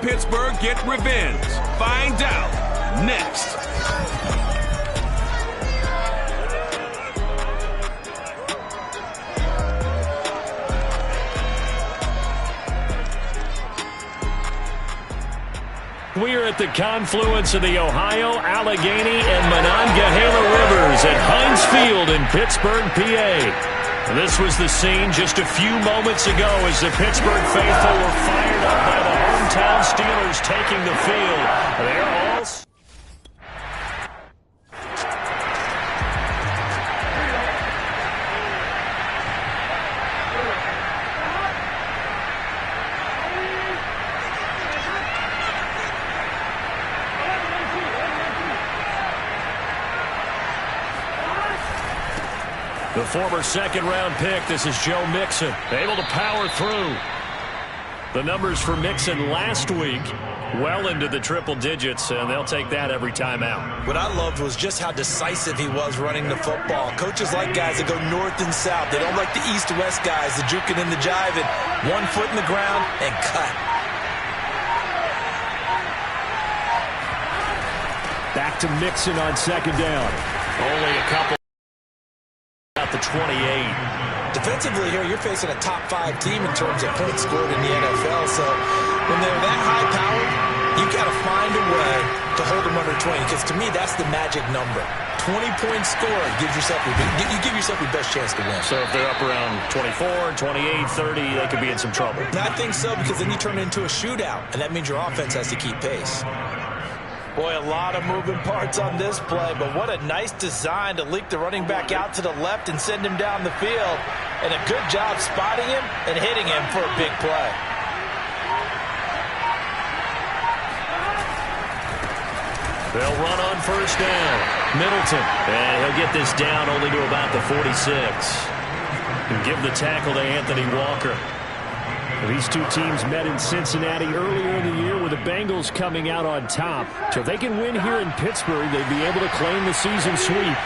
Pittsburgh get revenge? Find out next. We're at the confluence of the Ohio, Allegheny, and Monongahela Rivers at Heinz Field in Pittsburgh, PA. This was the scene just a few moments ago as the Pittsburgh faithful were fired up by the hometown Steelers taking the field. They're all... The former second-round pick, this is Joe Mixon, able to power through. The numbers for Mixon last week, well into the triple digits, and they'll take that every time out. What I loved was just how decisive he was running the football. Coaches like guys that go north and south. They don't like the east-west guys, the juking and the jiving. 1 foot in the ground and cut. Back to Mixon on second down. Only a couple. The 28. Defensively here, you're facing a top 5 team in terms of points scored in the NFL. So when they're that high powered, you got to find a way to hold them under 20. Because to me, that's the magic number. 20 points scored gives yourself you give yourself your best chance to win. So if they're up around 24, 28, 30, they could be in some trouble. I think so, because then you turn it into a shootout, and that means your offense has to keep pace. Boy, a lot of moving parts on this play, but what a nice design to leak the running back out to the left and send him down the field. And a good job spotting him and hitting him for a big play. They'll run on first down. Middleton, and he'll get this down only to about the 46. And give the tackle to Anthony Walker. These two teams met in Cincinnati earlier in the year with the Bengals coming out on top. So if they can win here in Pittsburgh, they'd be able to claim the season sweep.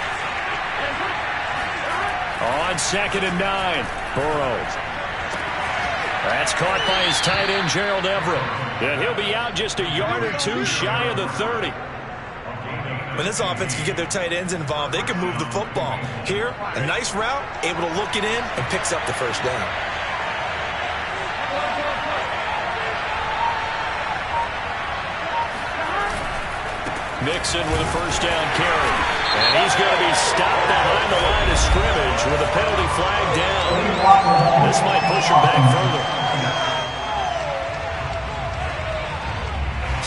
On 2nd and 9, Burrow. That's caught by his tight end, Gerald Everett. And he'll be out just a yard or two shy of the 30. When this offense can get their tight ends involved, they can move the football. Here, a nice route, able to look it in, and picks up the first down. Mixon with a first down carry. And he's going to be stopped behind the line of scrimmage with a penalty flag down. This might push him back further.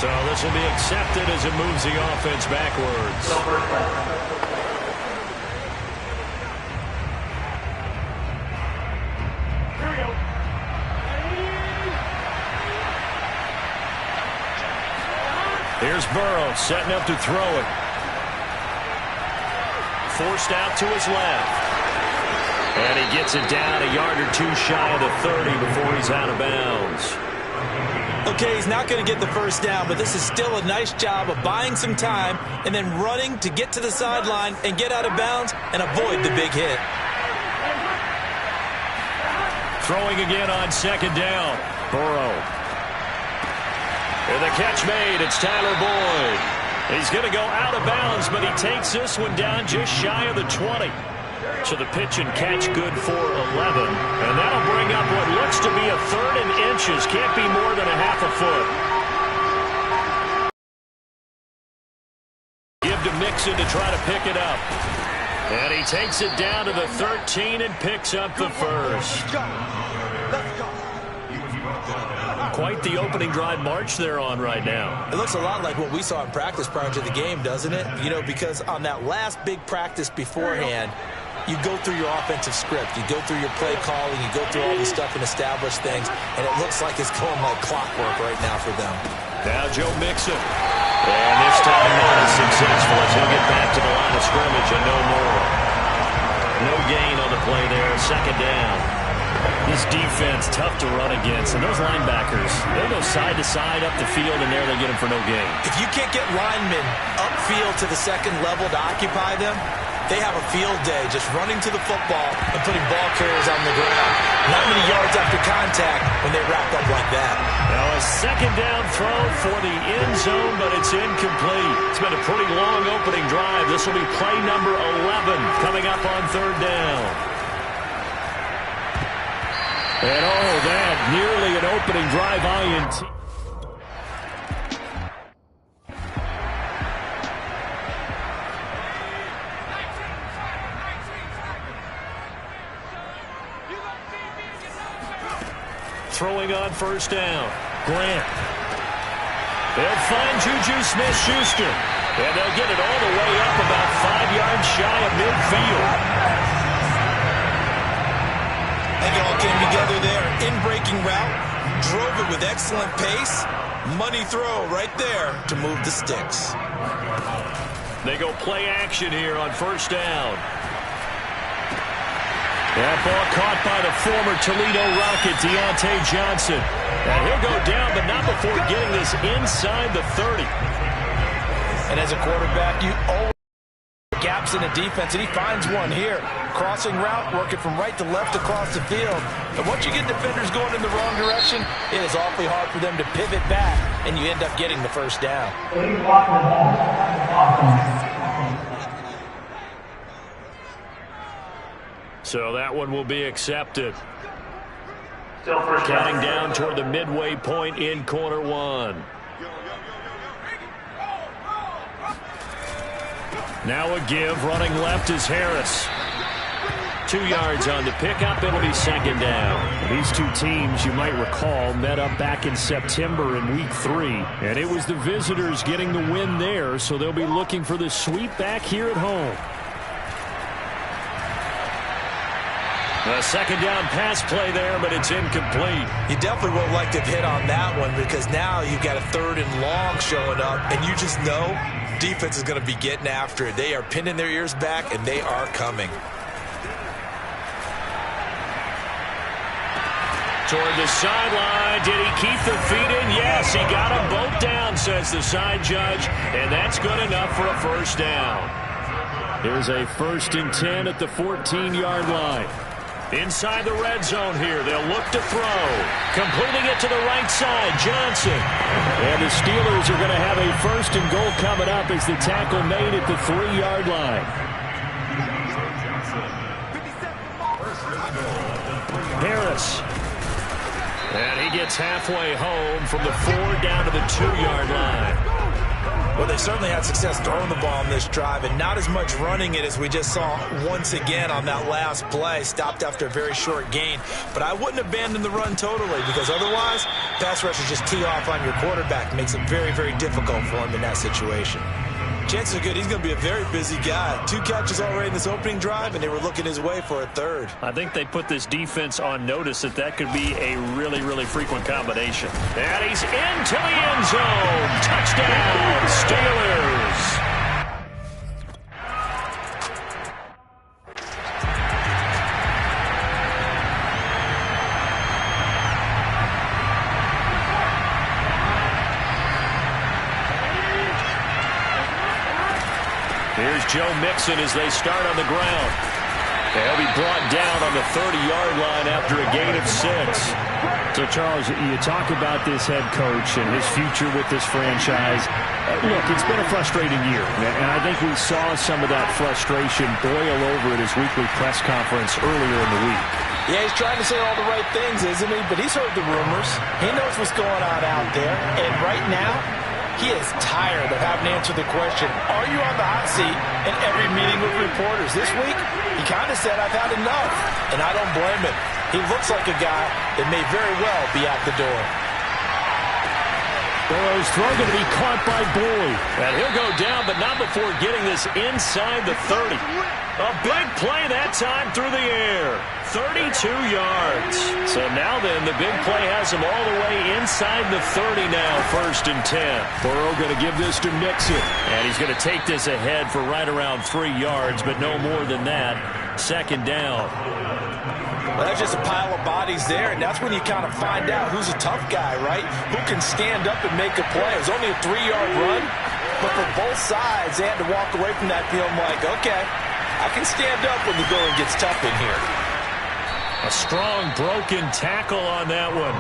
So this will be accepted as it moves the offense backwards. Here's Burrow setting up to throw it. Forced out to his left. And he gets it down a yard or two shy of the 30 before he's out of bounds. Okay, he's not going to get the first down, but this is still a nice job of buying some time and then running to get to the sideline and get out of bounds and avoid the big hit. Throwing again on second down. Burrow. And the catch made. It's Tyler Boyd. He's going to go out of bounds, but he takes this one down just shy of the 20. So the pitch and catch good for 11. And that'll bring up what looks to be a 3rd and inches. Can't be more than a half a foot. Give to Mixon to try to pick it up. And he takes it down to the 13 and picks up the first. Quite the opening drive march they're on right now. It looks a lot like what we saw in practice prior to the game, doesn't it? You know, because on that last big practice beforehand, you go through your offensive script. You go through your play calling. You go through all this stuff and establish things. And it looks like it's going like clockwork right now for them. Now Joe Mixon. And this time not as successful as he'll get back to the line of scrimmage and no more. No gain on the play there. 2nd down. This defense, tough to run against. And those linebackers, they'll go side to side up the field, and there they get them for no gain. If you can't get linemen upfield to the second level to occupy them, They have a field day just running to the football and putting ball carriers on the ground. Not many yards after contact when they wrap up like that. Now a second down throw for the end zone, but it's incomplete. It's been a pretty long opening drive. This will be play number 11 coming up on third down. And oh, that nearly an opening drive INT. Throwing on first down. Grant. They'll find Juju Smith-Schuster. And they'll get it all the way up about 5 yards shy of midfield. I think it all came together there. In-breaking route. Drove it with excellent pace. Money throw right there to move the sticks. They go play action here on first down. That ball caught by the former Toledo Rocket, Deontay Johnson. And he'll go down, but not before getting this inside the 30. And as a quarterback, you always have gaps in the defense, and he finds one here. Crossing route, working from right to left across the field. And once you get defenders going in the wrong direction, it is awfully hard for them to pivot back, and you end up getting the first down. So that one will be accepted. Counting down toward the midway point in quarter one. Now a give. Running left is Harris. 2 yards on the pickup. It'll be second down. These two teams, you might recall, met up back in September in week 3. And it was the visitors getting the win there, so they'll be looking for the sweep back here at home. A second down pass play there, but it's incomplete. You definitely would like to have hit on that one because now you've got a third and long showing up, and you just know defense is going to be getting after it. They are pinning their ears back, and they are coming. Toward the sideline. Did he keep the feet in? Yes, he got them both down, says the side judge, and that's good enough for a first down. Here's a 1st and 10 at the 14-yard line. Inside the red zone here. They'll look to throw. Completing it to the right side, Johnson. And the Steelers are going to have a 1st and goal coming up as the tackle made at the 3-yard line. Harris. And he gets halfway home from the 4 down to the 2-yard line. Well, they certainly had success throwing the ball on this drive, and not as much running it as we just saw once again on that last play. Stopped after a very short gain. But I wouldn't abandon the run totally, because otherwise, pass rushers just tee off on your quarterback. Makes it very, very difficult for him in that situation. Chances are good he's going to be a very busy guy. 2 catches already in this opening drive, and they were looking his way for a third. I think they put this defense on notice that could be a really, really frequent combination. And he's into the end zone. Touchdown, Steelers. Here's Joe Mixon as they start on the ground. They'll be brought down on the 30-yard line after a gain of 6. So, Charles, you talk about this head coach and his future with this franchise. Look, it's been a frustrating year, and I think we saw some of that frustration boil over at his weekly press conference earlier in the week. Yeah, he's trying to say all the right things, isn't he? But he's heard the rumors. He knows what's going on out there. And right now, he is tired of having to answer the question, are you on the hot seat in every meeting with reporters? This week, he kind of said, I've had enough. And I don't blame him. He looks like a guy that may very well be out the door. Burrow's throw going to be caught by Boyd. And he'll go down, but not before getting this inside the 30. A big play that time through the air. 32 yards. So now then, the big play has him all the way inside the 30 now, 1st and 10. Burrow going to give this to Mixon. And he's going to take this ahead for right around 3 yards, but no more than that. 2nd down. Well, that's just a pile of bodies there, and that's when you kind of find out who's a tough guy, right? Who can stand up and make a play. It was only a 3-yard run, but for both sides, they had to walk away from that feeling like, okay, I can stand up when the going gets tough in here. A strong broken tackle on that one.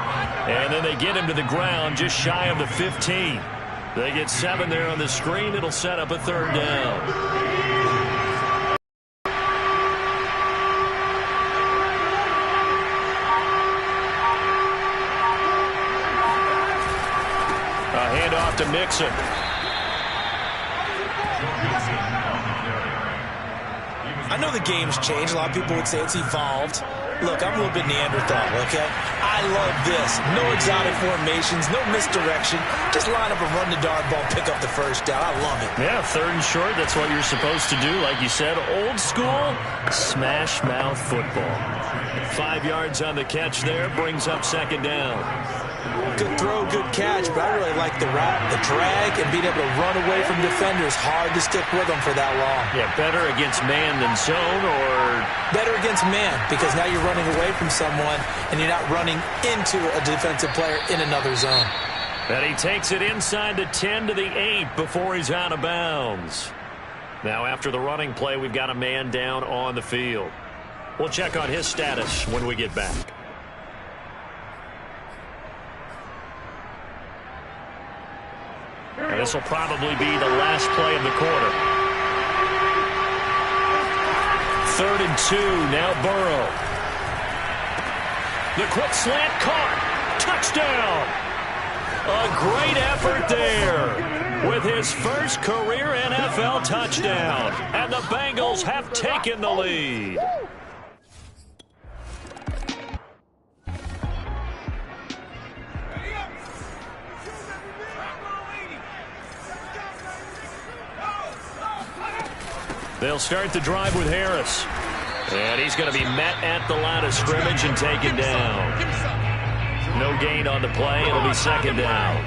And then they get him to the ground just shy of the 15. They get 7 there on the screen. It'll set up a third down. Handoff to Mixon. I know the game's changed. A lot of people would say it's evolved. Look, I'm a little bit Neanderthal, okay? I love this. No exotic formations, no misdirection. Just line up and run the darn ball, pick up the first down. I love it. Yeah, third and short, that's what you're supposed to do. Like you said, old school, smash mouth football. 5 yards on the catch there, brings up second down. Good throw, good catch, but I really like the route, the drag, and being able to run away from defenders. Hard to stick with them for that long. Yeah, better against man than zone, or better against man, because now you're running away from someone, and you're not running into a defensive player in another zone. And he takes it inside the 10 to the 8 before he's out of bounds. Now, after the running play, we've got a man down on the field. We'll check on his status when we get back. And this will probably be the last play of the quarter. 3rd and 2, now Burrow. The quick slant caught. Touchdown. A great effort there with his first career NFL touchdown. And the Bengals have taken the lead. They'll start the drive with Harris. And he's going to be met at the line of scrimmage and taken down. No gain on the play. It'll be second down.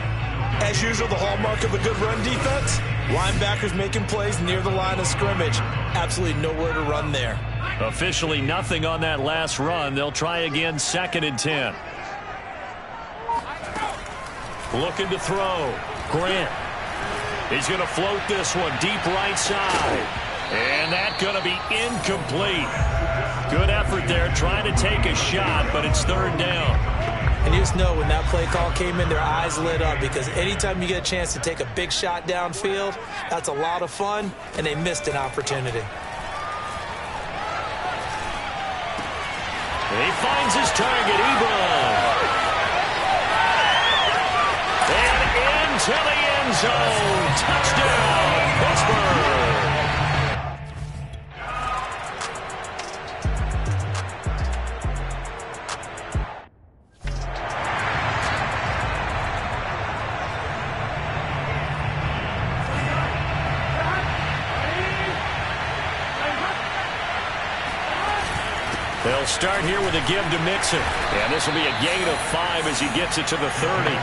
As usual, the hallmark of a good run defense, linebackers making plays near the line of scrimmage. Absolutely nowhere to run there. Officially nothing on that last run. They'll try again, 2nd and 10. Looking to throw. Grant. He's going to float this one deep right side. And that's going to be incomplete. Good effort there, trying to take a shot, but it's 3rd down. And you just know when that play call came in, their eyes lit up, because anytime you get a chance to take a big shot downfield, that's a lot of fun, and they missed an opportunity. He finds his target, Ebron. And into the end zone. Touchdown, Pittsburgh. They'll start here with a give to Mixon. And this will be a gain of 5 as he gets it to the 30.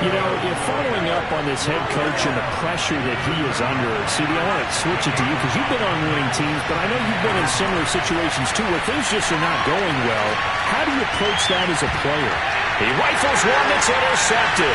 You know, if following up on this head coach and the pressure that he is under, CD, I want to switch it to you because you've been on winning teams, but I know you've been in similar situations too where things just are not going well. How do you approach that as a player? He rifles one that's intercepted.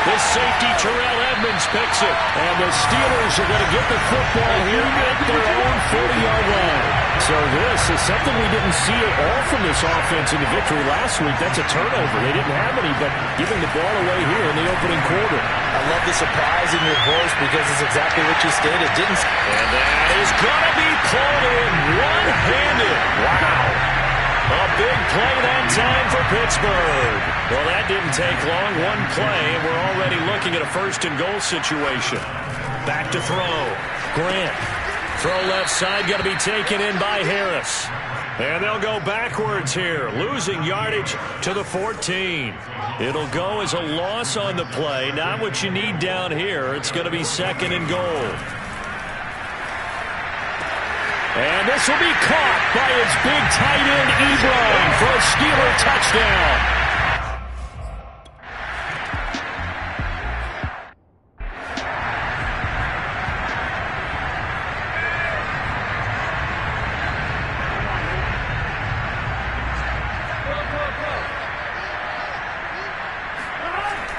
The safety, Terrell Edmonds, picks it. And the Steelers are going to get the football here at their own 40-yard line. So this is something we didn't see at all from this offense in the victory last week. That's a turnover. They didn't have any, but giving the ball away here in the opening quarter. I love the surprise in your voice because it's exactly what you stated. And that is going to be pulled in one-handed. Wow. A big play that time for Pittsburgh. Well, that didn't take long. One play, and we're already looking at a 1st and goal situation. Back to throw. Grant. Throw left side, going to be taken in by Harris. And they'll go backwards here, losing yardage to the 14. It'll go as a loss on the play. Not what you need down here. It's going to be 2nd and goal. And this will be caught by his big tight end, Ebron, for a Steeler touchdown.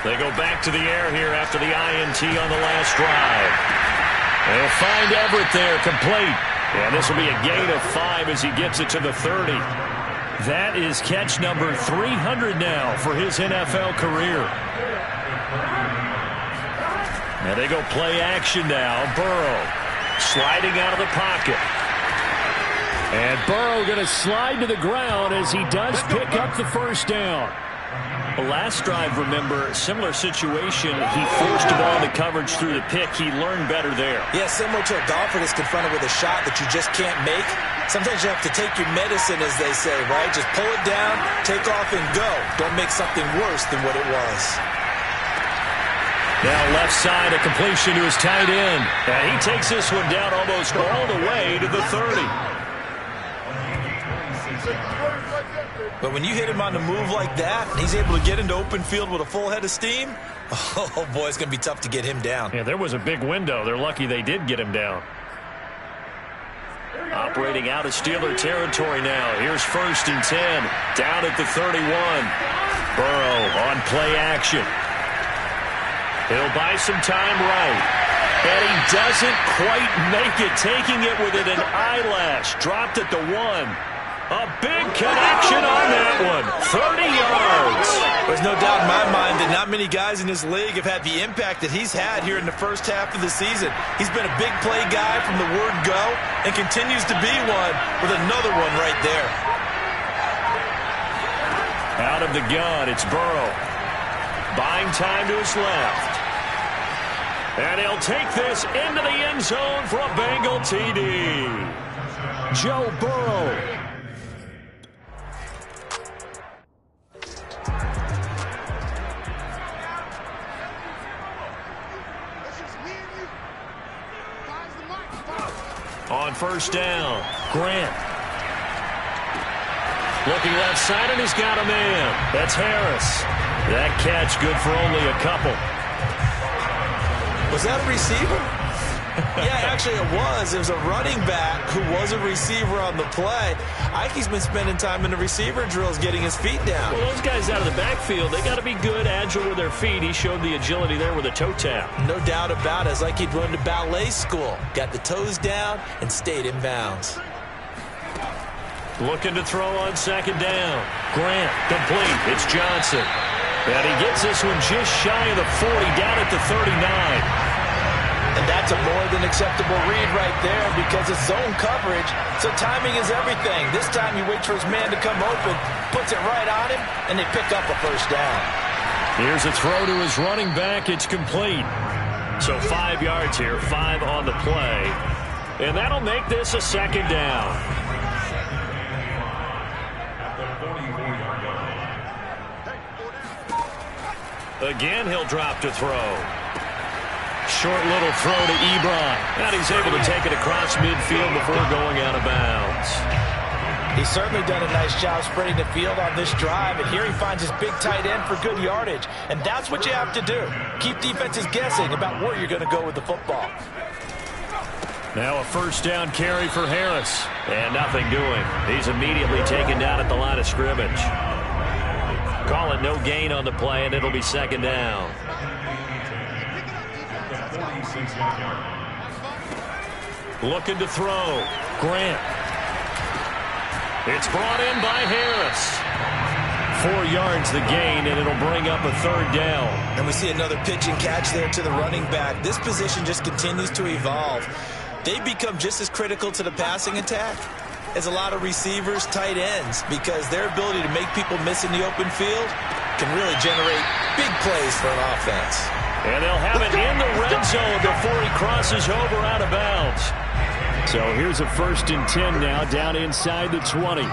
They go back to the air here after the INT on the last drive. They'll find Everett there, complete. And this will be a gain of 5 as he gets it to the 30. That is catch number 300 now for his NFL career. And they go play action now. Burrow sliding out of the pocket. And Burrow going to slide to the ground as he does pick up the first down. The last drive, remember, similar situation. He forced the ball into coverage through the pick. He learned better there. Yeah, similar to a golfer that's confronted with a shot that you just can't make. Sometimes you have to take your medicine, as they say, right? Just pull it down, take off, and go. Don't make something worse than what it was. Now left side, a completion to his tight end. And he takes this one down almost all the way to the 30. But when you hit him on the move like that, and he's able to get into open field with a full head of steam, oh, boy, it's going to be tough to get him down. Yeah, there was a big window. They're lucky they did get him down. Operating out of Steeler territory now. Here's 1st and 10. Down at the 31. Burrow on play action. He'll buy some time right. And he doesn't quite make it. Taking it within an eyelash. Dropped at the 1. A big connection on that one. 30 yards. There's no doubt in my mind that not many guys in this league have had the impact that he's had here in the first half of the season. He's been a big play guy from the word go and continues to be one with another one right there. Out of the gun, it's Burrow. Buying time to his left. And he'll take this into the end zone for a Bengal TD. Joe Burrow. On 1st down, Grant. Looking left side, and he's got a man. That's Harris. That catch good for only a couple. Was that a receiver? Yeah, actually it was. It was a running back who was a receiver on the play. Ikey's been spending time in the receiver drills getting his feet down. Well, those guys out of the backfield, they got to be good, agile with their feet. He showed the agility there with a toe tap. No doubt about it. It's like he'd run to ballet school. Got the toes down and stayed in bounds. Looking to throw on 2nd down. Grant, complete. It's Johnson. And he gets this one just shy of the 40, down at the 39. And that's a more than acceptable read right there because it's zone coverage, so timing is everything. This time he waits for his man to come open, puts it right on him, and they pick up a 1st down. Here's a throw to his running back. It's complete. So 5 yards here, 5 on the play. And that'll make this a 2nd down. Again, he'll drop to throw. Short little throw to Ebron. And he's able to take it across midfield before going out of bounds. He's certainly done a nice job spreading the field on this drive. And here he finds his big tight end for good yardage. And that's what you have to do. Keep defenses guessing about where you're going to go with the football. Now a 1st down carry for Harris. And nothing doing. He's immediately taken down at the line of scrimmage. Call it no gain on the play, and it'll be 2nd down. Looking to throw. Grant. It's brought in by Harris. 4 yards the gain, and it'll bring up a 3rd down. And we see another pitch and catch there to the running back. This position just continues to evolve. They become just as critical to the passing attack as a lot of receivers, tight ends, because their ability to make people miss in the open field can really generate big plays for an offense. And they'll have it in the red zone before he crosses over out of bounds. So here's a 1st and 10 now, down inside the 20.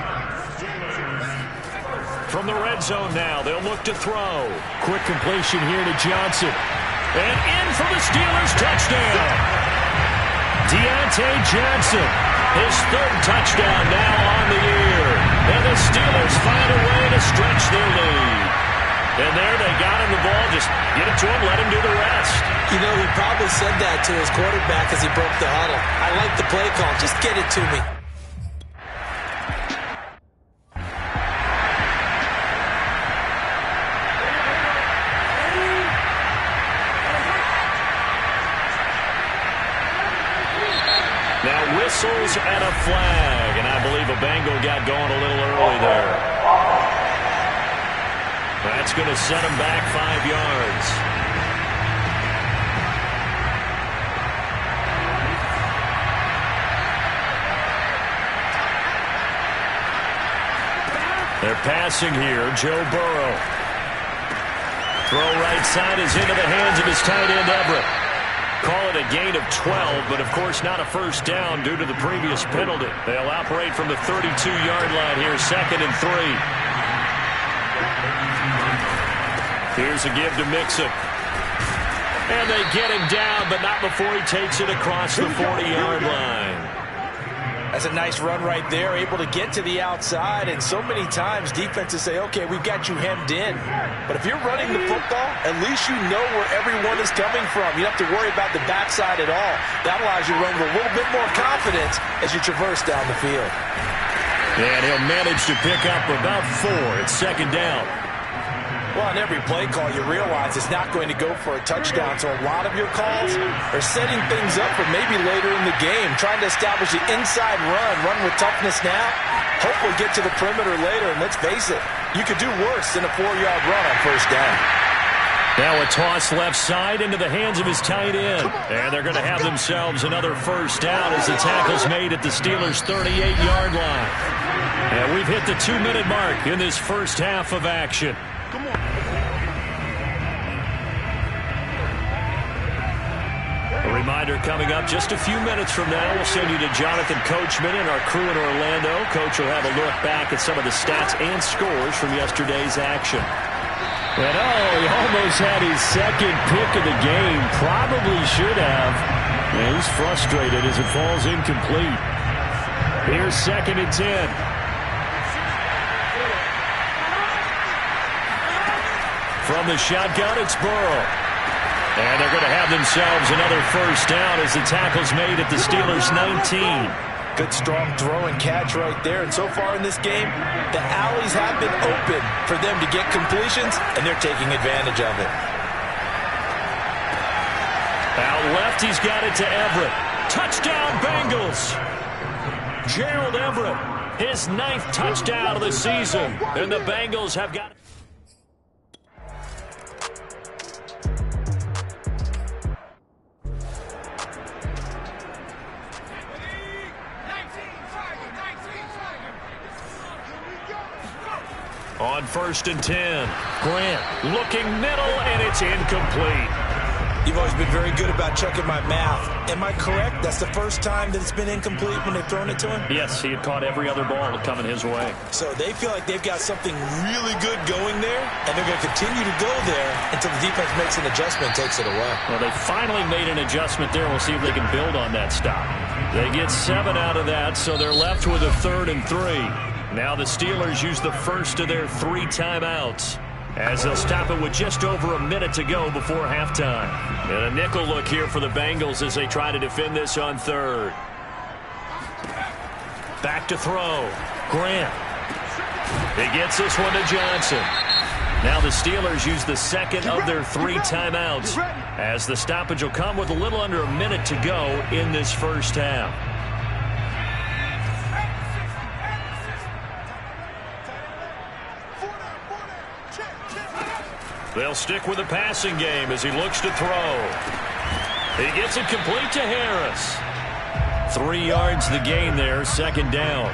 From the red zone now, they'll look to throw. Quick completion here to Johnson. And in for the Steelers touchdown. Deontay Johnson, his 3rd touchdown now on the year. And the Steelers find a way to stretch their lead. And there they got him the ball. Just get it to him, let him do the rest. You know, he probably said that to his quarterback as he broke the huddle. I like the play call. Just get it to me. whistles and a flag. And I believe a Bengal got going a little early there. That's going to set him back 5 yards. They're passing here. Joe Burrow. Throw right side is into the hands of his tight end, Everett. Call it a gain of 12, but of course not a first down due to the previous penalty. They'll operate from the 32-yard line here, 2nd and 3. Here's a give to Mixon. And they get him down, but not before he takes it across the 40-yard line. That's a nice run right there, able to get to the outside. And so many times defenses say, okay, we've got you hemmed in. But if you're running the football, at least you know where everyone is coming from. You don't have to worry about the backside at all. That allows you to run with a little bit more confidence as you traverse down the field. And he'll manage to pick up about 4. It's 2nd down. Well, on every play call, you realize it's not going to go for a touchdown. So a lot of your calls are setting things up for maybe later in the game, trying to establish the inside run with toughness now, hopefully get to the perimeter later. And let's face it, you could do worse than a 4-yard run on first down. Now a toss left side into the hands of his tight end. And they're going to have themselves another first down as the tackle's made at the Steelers' 38-yard line. And we've hit the 2-minute mark in this first half of action. A reminder coming up just a few minutes from now. We'll send you to Jonathan Coachman and our crew in Orlando. Coach will have a look back at some of the stats and scores from yesterday's action. And he almost had his second pick of the game. Probably should have. And he's frustrated as it falls incomplete. Here's 2nd and 10. From the shotgun, it's Burrow. And they're going to have themselves another first down as the tackle's made at the Steelers' 19. Good, strong throw and catch right there. And so far in this game, the alleys have been open for them to get completions, and they're taking advantage of it. Out left, he's got it to Everett. Touchdown, Bengals! Gerald Everett, his 9th touchdown of the season. And the Bengals have got it. On 1st and 10, Grant looking middle, and it's incomplete. You've always been very good about checking my math. Am I correct? That's the first time that it's been incomplete when they've thrown it to him? Yes, he had caught every other ball coming his way. So they feel like they've got something really good going there, and they're going to continue to go there until the defense makes an adjustment and takes it away. Well, they finally made an adjustment there. We'll see if they can build on that stop. They get 7 out of that, so they're left with a 3rd and 3. Now the Steelers use the first of their 3 timeouts as they'll stop it with just over a minute to go before halftime. And a nickel look here for the Bengals as they try to defend this on 3rd. Back to throw. Grant. He gets this one to Johnson. Now the Steelers use the 2nd of their 3 timeouts as the stoppage will come with a little under a minute to go in this first half. They'll stick with the passing game as he looks to throw. He gets it complete to Harris. 3 yards the gain there, 2nd down.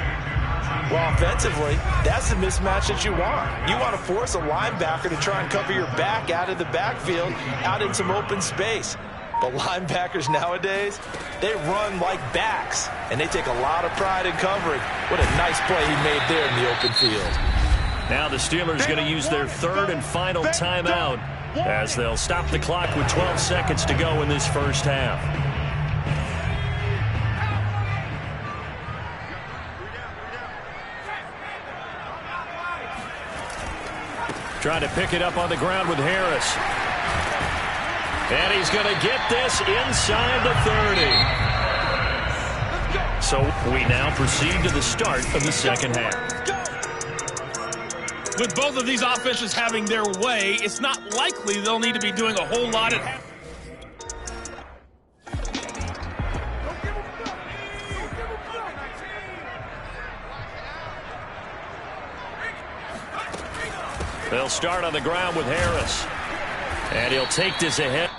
Well, offensively, that's the mismatch that you want. You want to force a linebacker to try and cover your back out of the backfield, out in some open space. But linebackers nowadays, they run like backs, and they take a lot of pride in covering. What a nice play he made there in the open field. Now the Steelers going to use their 3rd and final timeout as they'll stop the clock with 12 seconds to go in this first half. Trying to pick it up on the ground with Harris. And he's going to get this inside the 30. So we now proceed to the start of the second half. With both of these offenses having their way, it's not likely they'll need to be doing a whole lot at half. They'll start on the ground with Harris. And he'll take this ahead.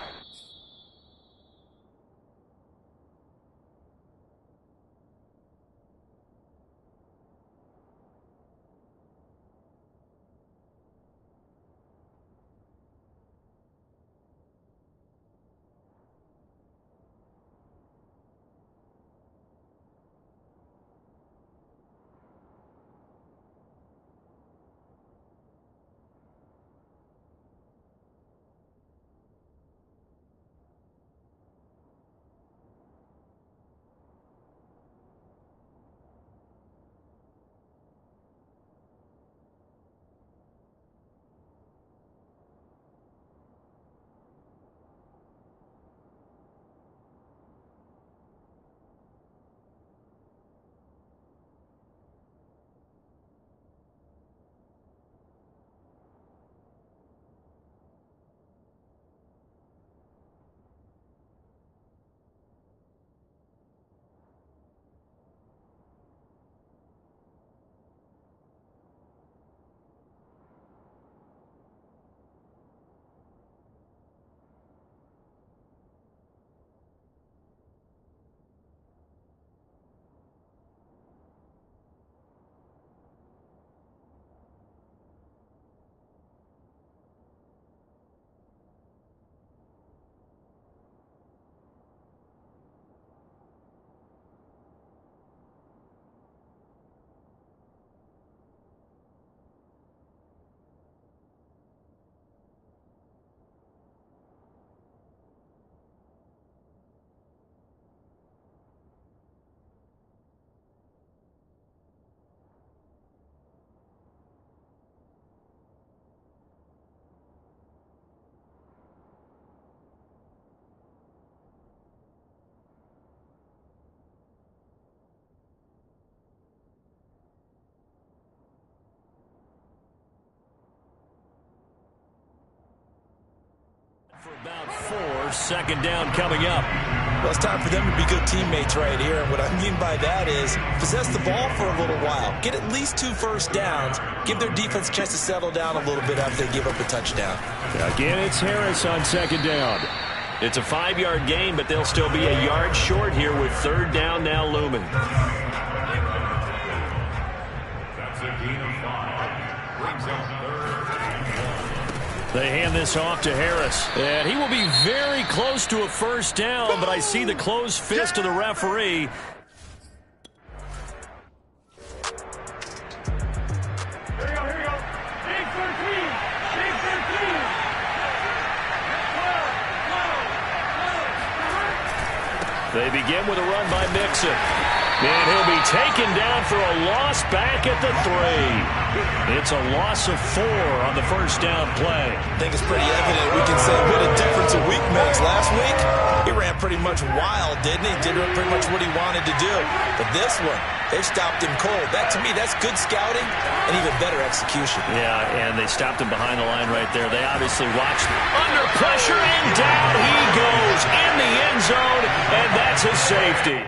For about 4, second down coming up. Well, it's time for them to be good teammates right here. And what I mean by that is possess the ball for a little while. Get at least 2 first downs. Give their defense a chance to settle down a little bit after they give up a touchdown. Again, it's Harris on second down. It's a 5-yard gain, but they'll still be a yard short here with third down now looming. That's a gain of 5. Brings up third. They hand this off to Harris. And he will be very close to a first down, but I see the closed fist of the referee. Here we go. Big 13. Big 13. They begin with a run by Mixon. And he'll be taken down for a loss back at the 3. It's a loss of 4 on the first down play. I think it's pretty evident. We can say what a difference a week makes. Last week, he ran pretty much wild, didn't he? Did pretty much what he wanted to do. But this one, they stopped him cold. That, to me, that's good scouting and even better execution. Yeah, and they stopped him behind the line right there. They obviously watched under pressure, and down he goes in the end zone, and that's a safety.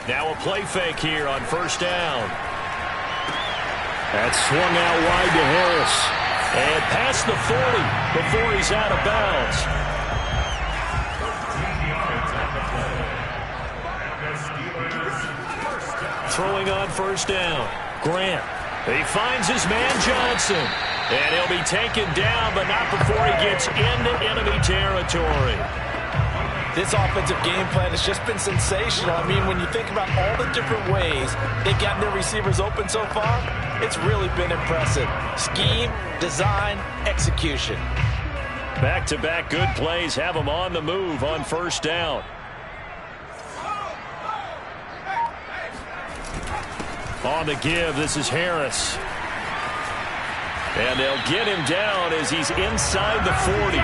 Now a play fake here on first down. That's swung out wide to Harris. And past the 40 before he's out of bounds. Throwing on first down. Grant. He finds his man Johnson. And he'll be taken down, but not before he gets into enemy territory. This offensive game plan has just been sensational. I mean, when you think about all the different ways they've gotten their receivers open so far, it's really been impressive. Scheme, design, execution. Back-to-back good plays have them on the move on first down. On the give, this is Harris. And they'll get him down as he's inside the 40.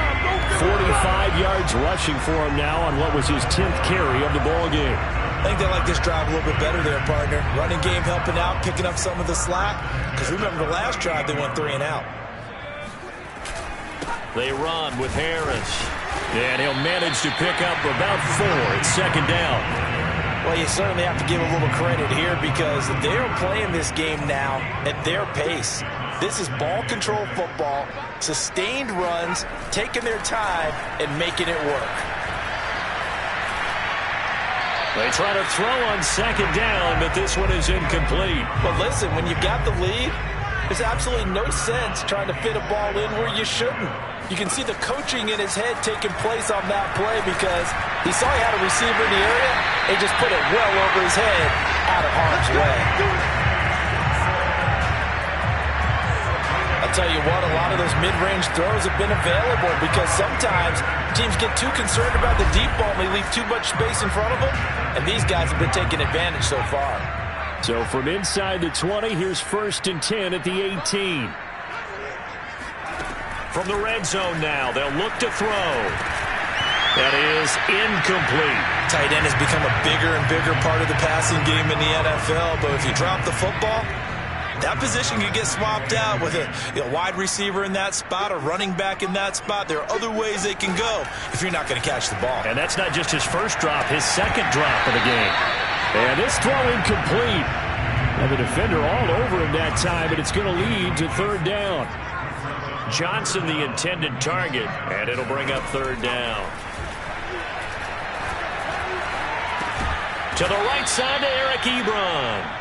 45 yards rushing for him now on what was his 10th carry of the ball game. I think they like this drive a little bit better there, partner. Running game helping out, picking up some of the slack. Because remember the last drive, they went 3 and out. They run with Harris. And he'll manage to pick up about 4 at second down. Well, you certainly have to give a little credit here because they're playing this game now at their pace. This is ball control football, sustained runs, taking their time, and making it work. They try to throw on second down, but this one is incomplete. But listen, when you've got the lead, there's absolutely no sense trying to fit a ball in where you shouldn't. You can see the coaching in his head taking place on that play because he saw he had a receiver in the area and just put it well over his head out of harm's way. I'll tell you what, a lot of those mid-range throws have been available because sometimes teams get too concerned about the deep ball and they leave too much space in front of them, and these guys have been taking advantage so far. So from inside the 20, here's 1st and 10 at the 18. From the red zone now, they'll look to throw. That is incomplete. Tight end has become a bigger and bigger part of the passing game in the NFL, but if you drop the football, that position can get swapped out with a wide receiver in that spot, a running back in that spot. There are other ways they can go if you're not going to catch the ball. And that's not just his first drop, his second drop of the game. And this throw incomplete. And the defender all over him that time, and it's going to lead to 3rd down. Johnson the intended target, and it'll bring up 3rd down. To the right side to Eric Ebron.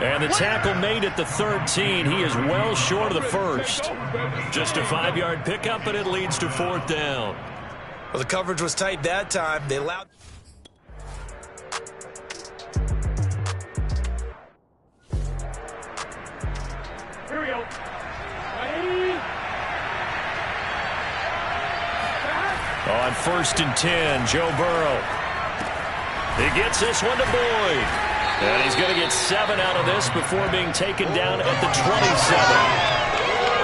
And the tackle made at the 13. He is well short of the first. Just a 5-yard pickup, and it leads to 4th down. Well, the coverage was tight that time. They allowed... Here we go. On 1st and 10, Joe Burrow. He gets this one to Boyd. And he's going to get 7 out of this before being taken down at the 27.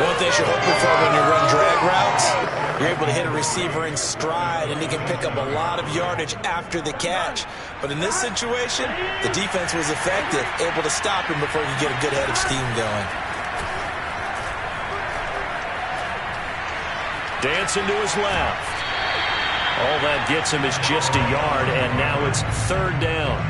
One thing you're hoping for when you run drag routes, you're able to hit a receiver in stride, and he can pick up a lot of yardage after the catch. But in this situation, the defense was effective, able to stop him before he could get a good head of steam going. Dancing to his left. All that gets him is just a yard, and now it's 3rd down.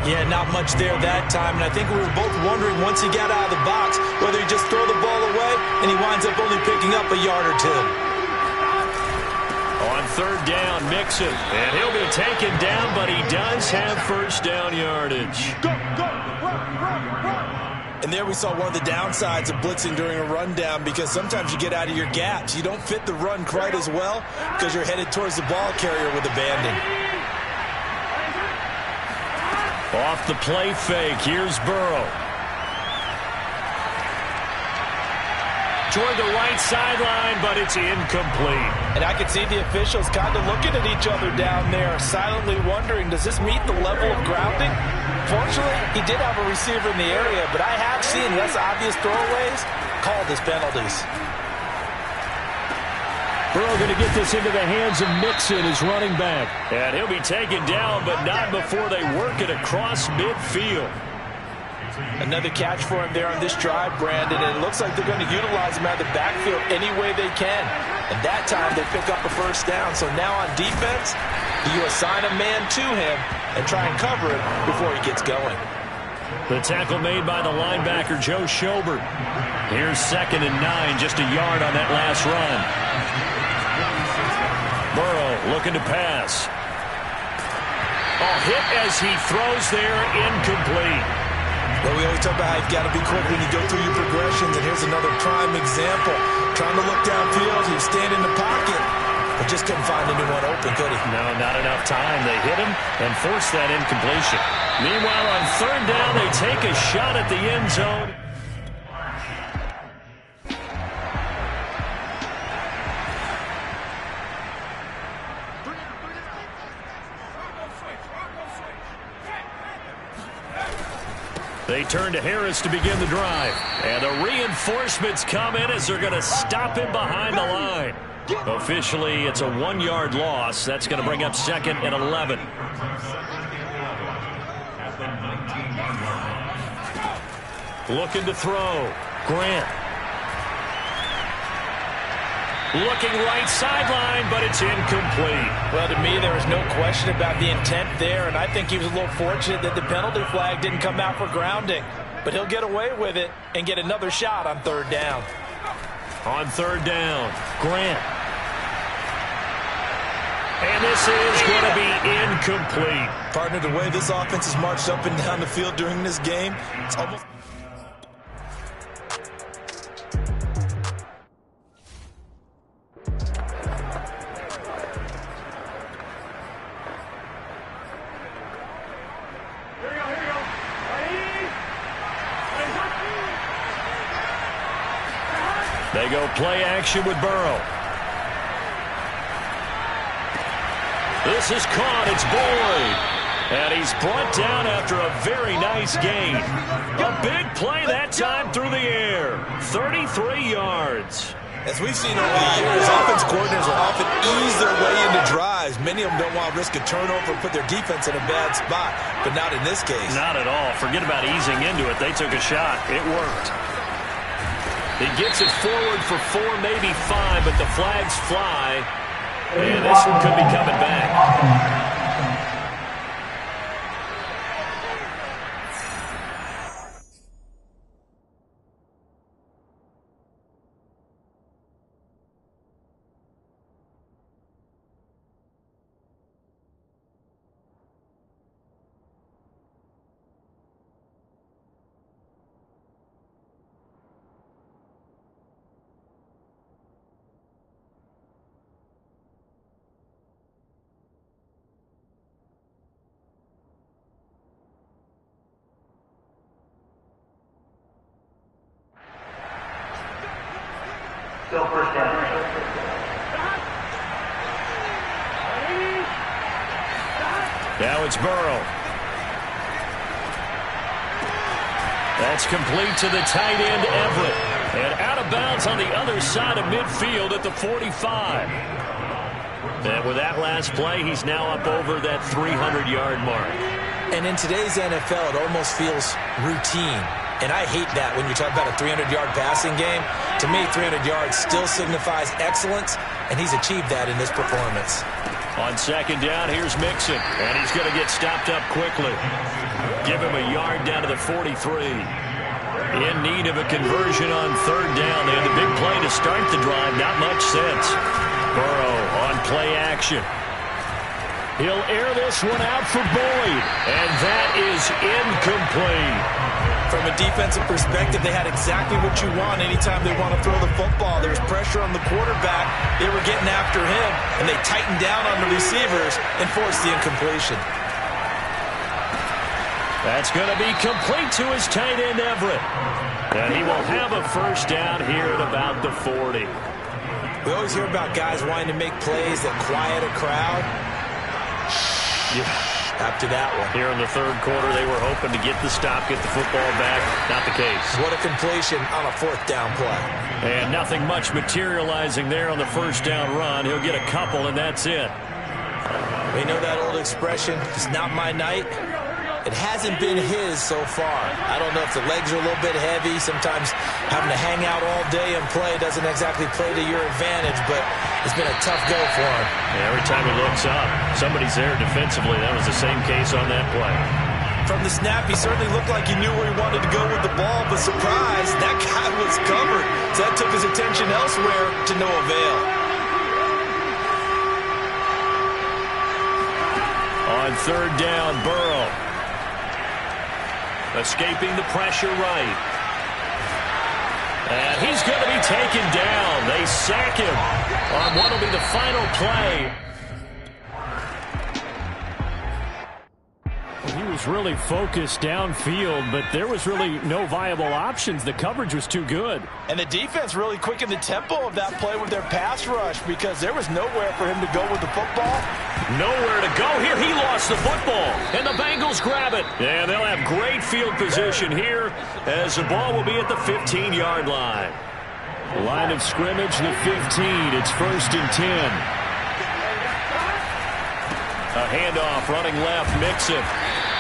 Yeah, not much there that time, and I think we were both wondering once he got out of the box whether he just throw the ball away and he winds up only picking up a yard or 2. On 3rd down, Mixon, and he'll be taken down, but he does have 1st down yardage. And there we saw one of the downsides of blitzing during a rundown because sometimes you get out of your gaps. You don't fit the run quite as well because you're headed towards the ball carrier with abandon. Off the play fake, here's Burrow. Toward the right sideline, but it's incomplete. And I can see the officials kind of looking at each other down there, silently wondering, does this meet the level of grounding? Fortunately, he did have a receiver in the area, but I have seen less obvious throwaways called as penalties. Burrow going to get this into the hands of Mixon, his running back. And he'll be taken down, but not before they work it across midfield. Another catch for him there on this drive, Brandon, and it looks like they're going to utilize him out of the backfield any way they can. And that time they pick up a 1st down. So now on defense, you assign a man to him, and try and cover it before he gets going. The tackle made by the linebacker, Joe Schobert. Here's 2nd and 9, just a yard on that last run. Burrow looking to pass. Oh, hit as he throws there, incomplete. Well, we always talk about how you've got to be quick when you go through your progressions, and here's another prime example. Trying to look downfield, he was standing in the pocket, but just couldn't find anyone open, could he? No, not enough time. They hit him and forced that incompletion. Meanwhile, on 3rd down, they take a shot at the end zone. They turn to Harris to begin the drive. And the reinforcements come in as they're going to stop him behind the line. Officially, it's a 1-yard loss. That's going to bring up 2nd and 11. Looking to throw. Grant. Looking right sideline, but it's incomplete. Well, to me, there was no question about the intent there, and I think he was a little fortunate that the penalty flag didn't come out for grounding. But he'll get away with it and get another shot on 3rd down. On 3rd down, Grant. And this is going to be incomplete. Partner, the way this offense has marched up and down the field during this game, it's almost... They go play action with Burrow. This is caught. It's Boyd. And he's brought down after a very nice gain. A big play that time through the air. 33 yards. As we've seen over the years, offense coordinators will often ease their way into drives. Many of them don't want to risk a turnover and put their defense in a bad spot, but not in this case. Not at all. Forget about easing into it. They took a shot. It worked. He gets it forward for 4, maybe 5, but the flags fly. And this one could be coming back. Still first down. Now it's Burrow. That's complete to the tight end, Everett. And out of bounds on the other side of midfield at the 45. And with that last play, he's now up over that 300-yard mark. And in today's NFL, it almost feels routine. And I hate that when you talk about a 300-yard passing game. To me, 300 yards still signifies excellence, and he's achieved that in this performance. On 2nd down, here's Mixon, and he's going to get stopped up quickly. Give him a yard down to the 43. In need of a conversion on 3rd down. They had the big play to start the drive. Not much sense. Burrow on play action. He'll air this one out for Boyd, and that is incomplete. From a defensive perspective, they had exactly what you want anytime they want to throw the football. There was pressure on the quarterback. They were getting after him, and they tightened down on the receivers and forced the incompletion. That's going to be complete to his tight end, Everett. And he will have a first down here at about the 40. We always hear about guys wanting to make plays that quiet a crowd. Yeah. After that one. Here in the 3rd quarter, they were hoping to get the stop, get the football back. Not the case. What a completion on a 4th down play. And nothing much materializing there on the 1st down run. He'll get a couple, and that's it. We know that old expression, it's not my night. It hasn't been his so far. I don't know if the legs are a little bit heavy. Sometimes having to hang out all day and play doesn't exactly play to your advantage, but It's been a tough go for him. Every time he looks up, somebody's there defensively. That was the same case on that play. From the snap, he certainly looked like he knew where he wanted to go with the ball, but surprise, that guy was covered. So that took his attention elsewhere to no avail. On third down, Burrow. Escaping the pressure right. And he's going to be taken down. They sack him on what will be the final play. He was really focused downfield, but there was really no viable options. The coverage was too good. And the defense really quickened the tempo of that play with their pass rush because there was nowhere for him to go with the football. Nowhere to go here. He lost the football, and the Bengals grab it. And they'll have great field position here as the ball will be at the 15-yard line. Line of scrimmage, the 15. It's 1st and 10. A handoff running left, Mixon.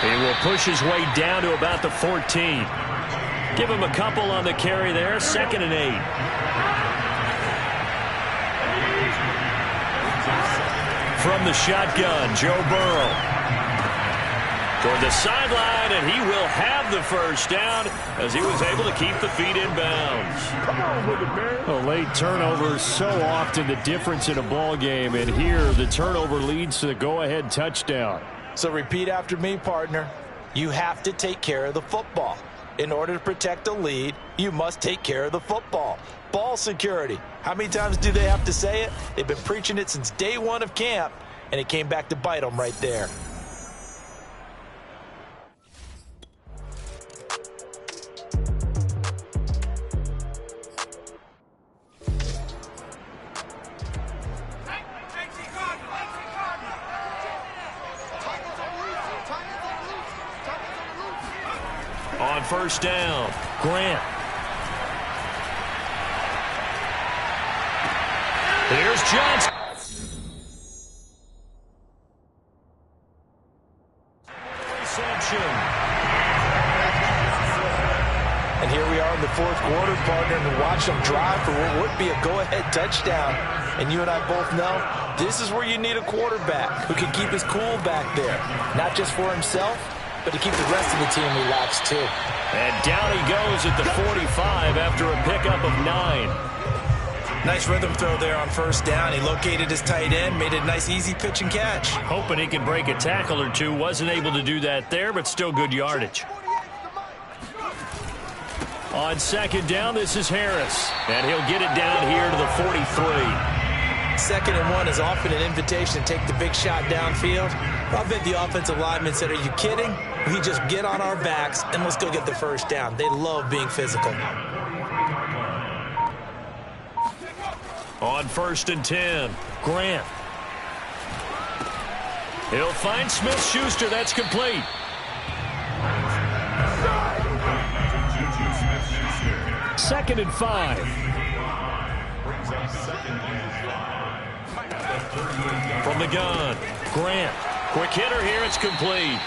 He will push his way down to about the 14. Give him a couple on the carry there. 2nd and 8. From the shotgun, Joe Burrow. Toward the sideline, and he will have the first down as he was able to keep the feet in bounds. A late turnover, so often the difference in a ball game, and here the turnover leads to the go-ahead touchdown. So repeat after me, partner. You have to take care of the football. In order to protect a lead, you must take care of the football. Ball security. How many times do they have to say it? They've been preaching it since day one of camp, and it came back to bite them right there. On first down, Grant. Here's Johnson. Reception. And here we are in the 4th quarter, partner, and watch them drive for what would be a go-ahead touchdown. And you and I both know this is where you need a quarterback who can keep his cool back there, not just for himself, but to keep the rest of the team relaxed too. And down he goes at the 45 after a pickup of 9. Nice rhythm throw there on first down. He located his tight end, made a nice easy pitch and catch. Hoping he could break a tackle or two. Wasn't able to do that there, but still good yardage. On 2nd down, this is Harris. And he'll get it down here to the 43. 2nd and 1 is often an invitation to take the big shot downfield. I bet the offensive lineman said, are you kidding? We just get on our backs and let's go get the first down. They love being physical. On 1st and 10, Grant. He'll find Smith-Schuster. That's complete. Second and 5. From the gun, Grant. Quick hitter here, it's complete.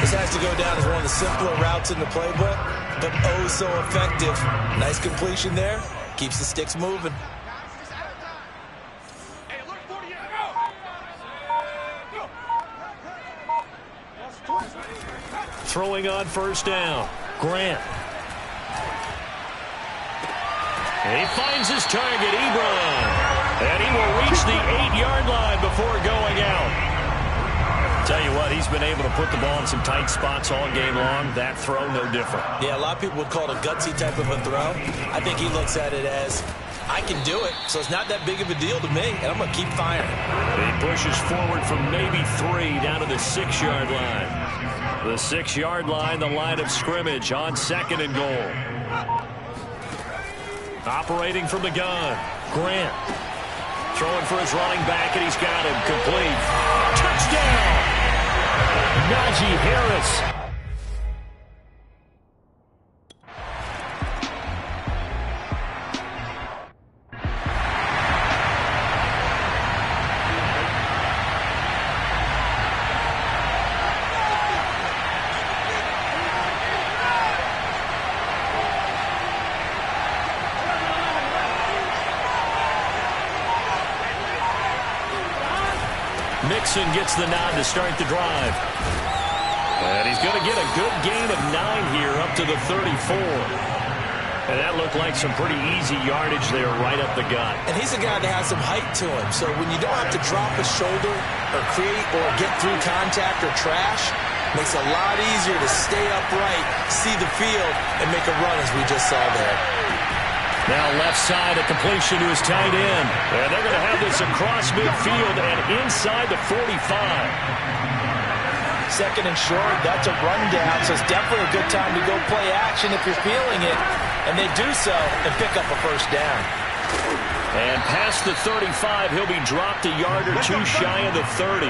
This has to go down as one of the simpler routes in the playbook, but oh so effective. Nice completion there. Keeps the sticks moving. Throwing on first down, Grant. And he finds his target, Ebron. And he will reach the 8-yard line before going out. Tell you what, he's been able to put the ball in some tight spots all game long. That throw, no different. Yeah, a lot of people would call it a gutsy type of a throw. I think he looks at it as, I can do it, so it's not that big of a deal to me, and I'm going to keep firing. He pushes forward from maybe 3 down to the 6-yard line. The 6-yard line, the line of scrimmage on 2nd and goal. Operating from the gun, Grant. Throwing for his running back, and he's got him complete. Touchdown! Najee Harris. Mixon gets the nod to start the drive. And he's going to get a good gain of 9 here up to the 34. And that looked like some pretty easy yardage there right up the gut. And he's a guy that has some height to him. So when you don't have to drop a shoulder or create or get through contact or trash, it makes it a lot easier to stay upright, see the field, and make a run as we just saw there. Now left side, a completion to his tight end. And they're going to have this across midfield and inside the 45. Second and short, that's a rundown, so it's definitely a good time to go play action if you're feeling it. And they do so and pick up a first down. And past the 35, he'll be dropped a yard or two shy of the 30.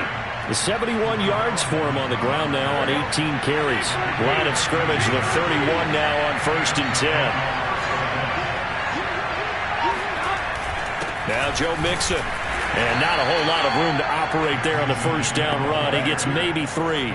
The 71 yards for him on the ground now on 18 carries. Line of scrimmage, the 31 now on 1st and 10. Now Joe Mixon. And not a whole lot of room to operate there on the first down run. He gets maybe 3.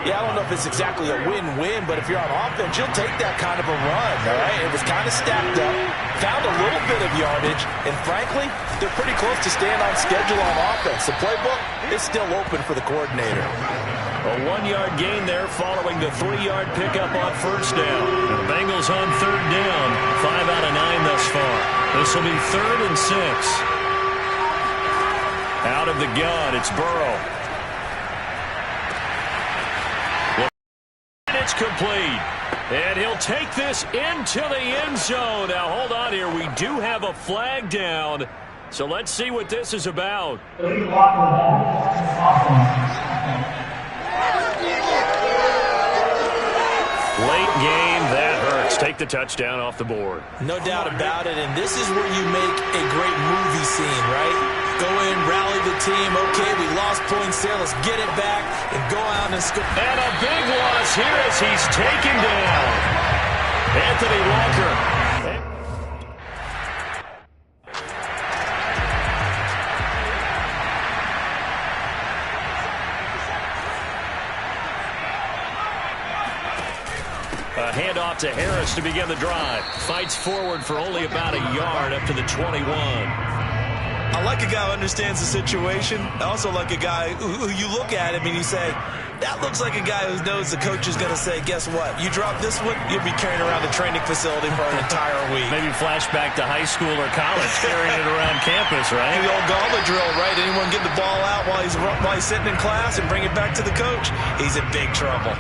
Yeah, I don't know if it's exactly a win-win, but if you're on offense, you'll take that kind of a run, all right? It was kind of stacked up, found a little bit of yardage, and frankly, they're pretty close to staying on schedule on offense. The playbook is still open for the coordinator. A 1-yard gain there following the 3-yard pickup on first down. The Bengals on third down, 5 out of 9 thus far. This will be 3rd and 6. Out of the gun, it's Burrow. It's complete. And he'll take this into the end zone. Now, hold on here. We do have a flag down. So let's see what this is about. Late game, that hurts. Take the touchdown off the board. No doubt about it, and this is where you make a great movie scene, right? Go in, rally the team. Okay, we lost points there. Let's get it back and go out and score. And a big loss here as he's taken down. Anthony Walker. A handoff to Harris to begin the drive. Fights forward for only about a yard up to the 21. I like a guy who understands the situation. I also like a guy who you look at him and you say, that looks like a guy who knows the coach is going to say, guess what? You drop this one, you'll be carrying around the training facility for an entire week. Maybe flashback to high school or college, carrying it around campus, right? The old gauntlet drill, right? Anyone get the ball out while he's sitting in class and bring it back to the coach? He's in big trouble.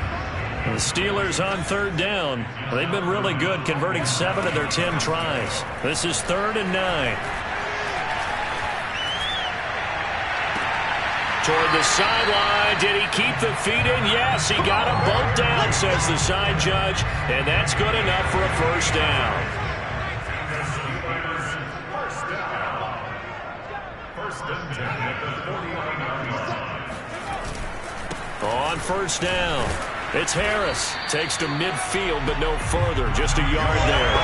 The Steelers on third down. They've been really good, converting 7 of their 10 tries. This is 3rd and 9. Toward the sideline. Did he keep the feet in? Yes, he got them both down, says the side judge. And that's good enough for a first down. On first down, it's Harris. Takes to midfield, but no further. Just a yard there.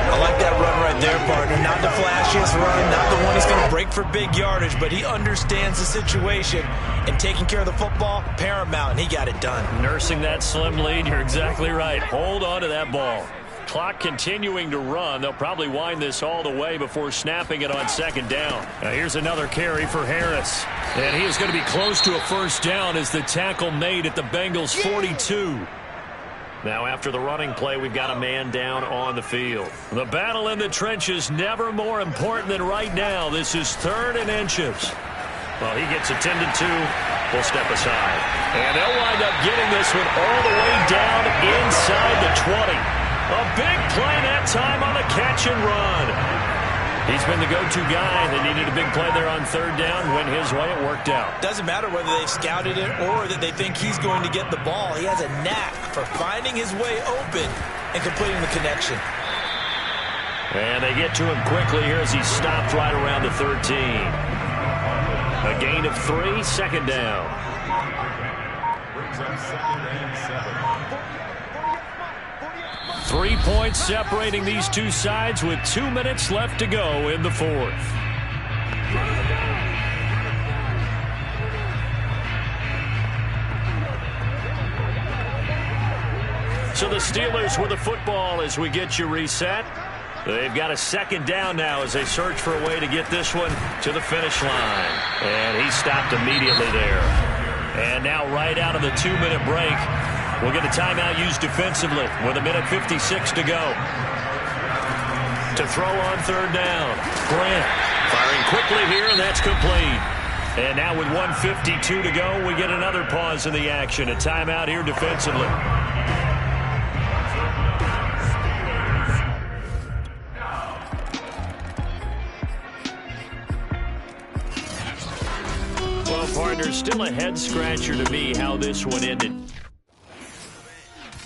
I like that run right there, partner. Not the flashiest run, not the one that's going to break for big yardage, but he understands the situation, and taking care of the football, paramount, and he got it done. Nursing that slim lead, you're exactly right. Hold on to that ball. Clock continuing to run. They'll probably wind this all the way before snapping it on second down. Now here's another carry for Harris. And he is going to be close to a first down as the tackle made at the Bengals 42. Now after the running play, we've got a man down on the field. The battle in the trenches never more important than right now. This is 3rd and inches. Well, he gets attended to. We'll step aside. And they'll wind up getting this one all the way down inside the 20. A big play that time on the catch and run. He's been the go-to guy. They needed a big play there on third down. Went his way. It worked out. Doesn't matter whether they've scouted it or that they think he's going to get the ball. He has a knack for finding his way open and completing the connection. And they get to him quickly here as he stopped right around the 13. A gain of 3, second down. Brings up 2nd and 7. 3 points separating these two sides with 2 minutes left to go in the 4th. So the Steelers with the football as we get you reset. They've got a second down now as they search for a way to get this one to the finish line. And he stopped immediately there. And now right out of the 2-minute break, we'll get a timeout used defensively with 1:56 to go. To throw on third down, Grant firing quickly here, and that's complete. And now with 1:52 to go, we get another pause in the action. A timeout here defensively. Well, partner, still a head-scratcher to me how this one ended.